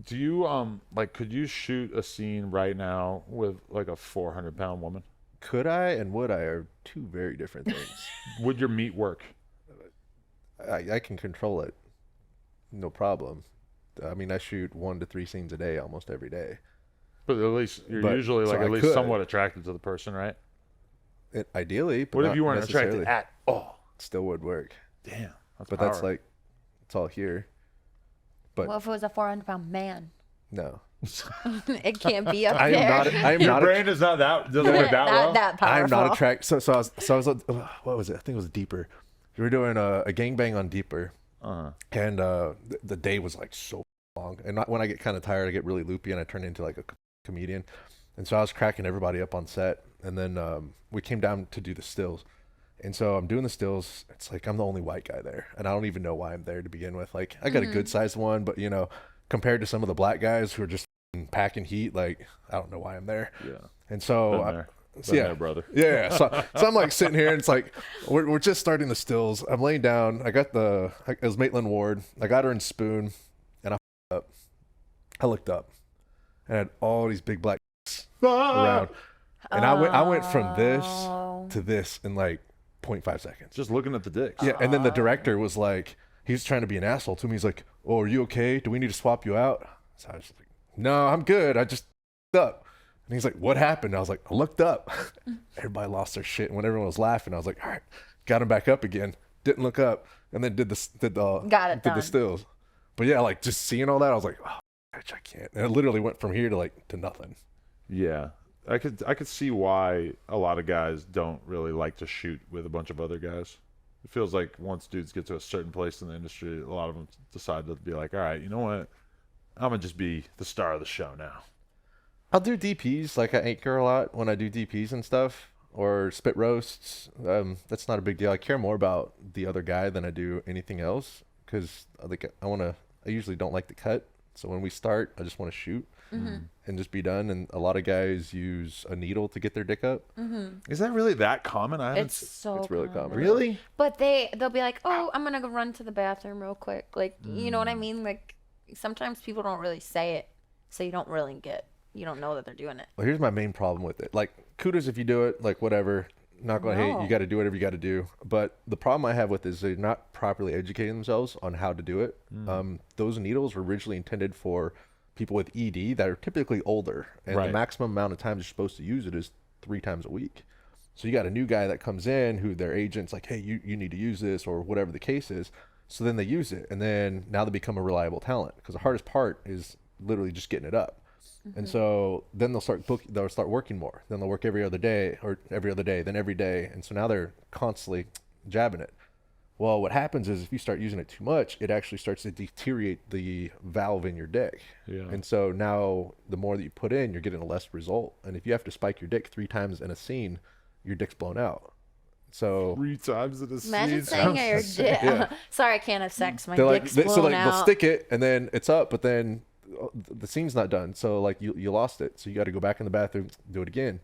Do you like could you shoot a scene right now with like a 400-pound woman? Could I and would I are two very different things. Would your meat work? I can control it, no problem. I mean, I shoot 1 to 3 scenes a day almost every day. But at least you're But usually so like I at least could, somewhat attracted to the person, right? ideally, but What if not you weren't necessarily. attracted at all? Still would work. Damn, that's But power. that's like, it's all here. But What if it was a 400-pound man? no, It can't be up I there. am not. I am Your not. brain is not that doesn't work that well. that powerful. I am not attracted. So I was. What was it? I think it was Deeper. We were doing a gangbang on Deeper, and the day was like so long. And when I get kind of tired, I get really loopy, and I turn into like a comedian. And so I was cracking everybody up on set, and then we came down to do the stills. And so I'm doing the stills. It's like I'm the only white guy there, and I don't even know why I'm there to begin with. Like I got a good sized one, but compared to some of the black guys who are just packing heat, like I don't know why I'm there. Yeah. And so Been there. so Been yeah, there, brother. yeah. So I'm like sitting here, and it's like we're just starting the stills. I'm laying down. It was Maitland Ward. I got her in spoon, and I looked up, and I had all these big black around, and I went from this to this in like 0.5 seconds. Just looking at the dicks. Yeah, and then the director was like, he was trying to be an asshole to me. He's like, "Oh, are you okay? Do we need to swap you out?" So I was like, "No, I'm good. I just looked up." And he's like, "What happened?" I was like, "I looked up." Everybody lost their shit, and when everyone was laughing, I was like, "All right, got him back up again." Didn't look up, and then did the done. stills. But yeah, like just seeing all that, I was like, "Oh, bitch, I can't." And it literally went from here to nothing. Yeah. I could see why a lot of guys don't really like to shoot with a bunch of other guys. It feels like once dudes get to a certain place in the industry, a lot of them decide to be like, all right, you know what? I'm going to just be the star of the show now. I'll do DPs, like I anchor a lot when I do DPs and stuff, or spit roasts. That's not a big deal. I care more about the other guy than I do anything else, because I usually don't like to cut. So when we start, I just want to shoot and just be done. And a lot of guys use a needle to get their dick up. Is that really that common? It's really common. Really? But they'll be like, "Oh, I'm gonna go run to the bathroom real quick." Like, you know what I mean? Like, sometimes people don't really say it, so you don't know that they're doing it. Well, here's my main problem with it. Like, kudos if you do it, like whatever. Not gonna hate. No. You got to do whatever you got to do. But the problem I have with it is they're not properly educating themselves on how to do it. Those needles were originally intended for people with ED that are typically older, and Right. the maximum amount of times you're supposed to use it is 3 times a week. So you got a new guy that comes in who their agent's like, "Hey, you need to use this," or whatever the case is. So then they use it, and then now they become a reliable talent, because the hardest part is literally just getting it up. And so then they'll start working more. Then they'll work every other day, then every day. And so now they're constantly jabbing it. Well, what happens is if you start using it too much, it actually starts to deteriorate the valve in your dick. Yeah. And so now the more that you put in, you're getting a less result. And if you have to spike your dick 3 times in a scene, your dick's blown out. So 3 times in a Imagine scene. saying your dick. Yeah. Sorry, I can't have sex. My they're like, dick's so blown like they'll out. stick it and then it's up, but then the scene's not done. So like you lost it. So you got to go back in the bathroom, do it again,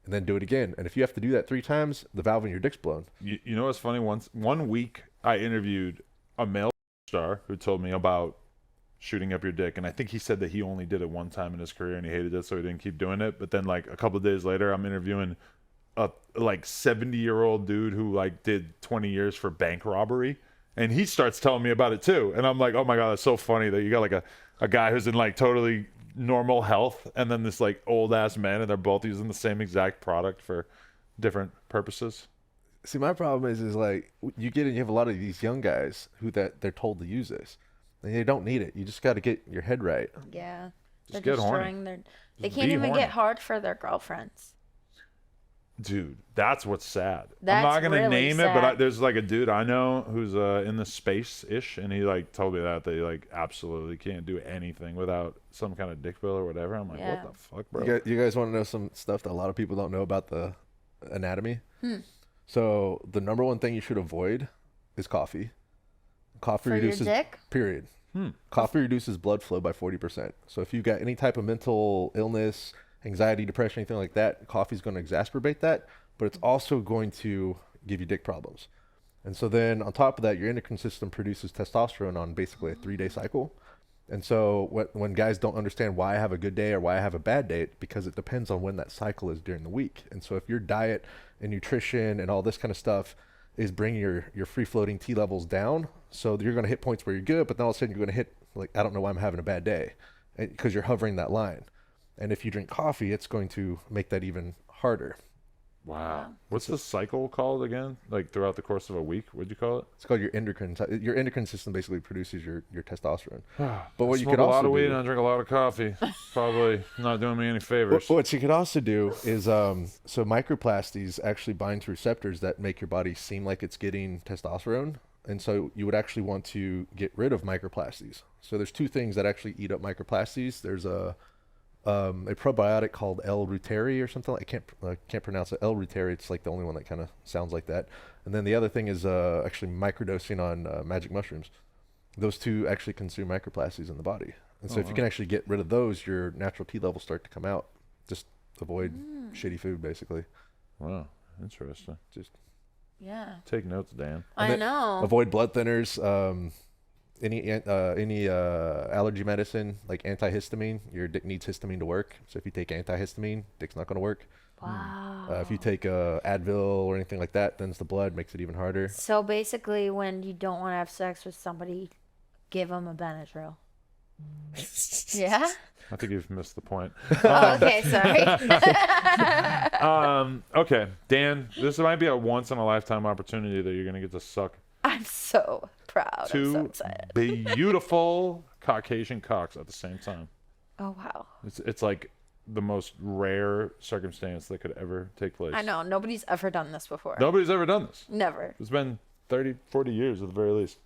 and then do it again. And if you have to do that 3 times, the valve in your dick's blown. You know what's funny? One week I interviewed a male star who told me about shooting up your dick, and I think he said that he only did it one time in his career and he hated it, so he didn't keep doing it. But then like a couple of days later, I'm interviewing a like 70-year-old dude who like did 20 years for bank robbery, and he starts telling me about it too. And I'm like, oh my god, that's so funny that you got like a guy who's in like totally normal health, and then this like old ass man, and they're both using the same exact product for different purposes. See, my problem is like you have a lot of these young guys who that they're told to use this, and they don't need it. You just got to get your head right. Yeah. Just They're get horny. destroying their. They Just can't be even horny. get hard for their girlfriends. Dude, that's what's sad. I'm That's not gonna really name it, but sad. there's like a dude I know who's in the space-ish, and he like told me that they like absolutely can't do anything without some kind of dick pill or whatever. I'm like, Yeah. what the fuck, bro? You guys want to know some stuff that a lot of people don't know about the anatomy? So the number one thing you should avoid is coffee. Coffee For your reduces dick? period. Coffee reduces blood flow by 40%. So if you've got any type of mental illness, anxiety, depression, anything like that, coffee's going to exacerbate that, but it's also going to give you dick problems. And so then on top of that, your endocrine system produces testosterone on basically a 3-day cycle. And so when guys don't understand why I have a good day or why I have a bad day, because it depends on when that cycle is during the week. And so if your diet and nutrition and all this kind of stuff is bringing your free floating T levels down, so you're going to hit points where you're good, but then all of a sudden you're going to hit, like, I don't know why I'm having a bad day, because you're hovering that line. And if you drink coffee, it's going to make that even harder. Wow. What's the cycle called again? Like throughout the course of a week, what'd you call it? It's called your endocrine. Your endocrine system basically produces your testosterone. But what you could also a lot of weed and I drink a lot of coffee. Probably not doing me any favors. What you could also do is so microplasties actually bind to receptors that make your body seem like it's getting testosterone, and so you would actually want to get rid of microplasties. So there's two things that actually eat up microplasties. There's a probiotic called L. reuteri or something. I can't pronounce it. L. reuteri. It's like the only one that kind of sounds like that. And then the other thing is actually microdosing on magic mushrooms. Those two actually consume microplasties in the body. And so if you can actually get rid of those, your natural T levels start to come out. Just avoid shitty food, basically. Wow, interesting. Just take notes, Dan. I know. Avoid blood thinners. Any allergy medicine like antihistamine, your dick needs histamine to work. So if you take antihistamine, dick's not going to work. Wow. If you take Advil or anything like that, thins the blood, makes it even harder. So basically, when you don't want to have sex with somebody, give them a Benadryl. Yeah? I think you've missed the point. Oh, okay, sorry. Okay, Dan, this might be a once in a lifetime opportunity that you're going to get to suck I'm so proud. I'm so two excited. beautiful Caucasian cocks at the same time. Oh, wow. It's like the most rare circumstance that could ever take place. I know. Nobody's ever done this before. Nobody's ever done this. Never. It's been 30, 40 years at the very least.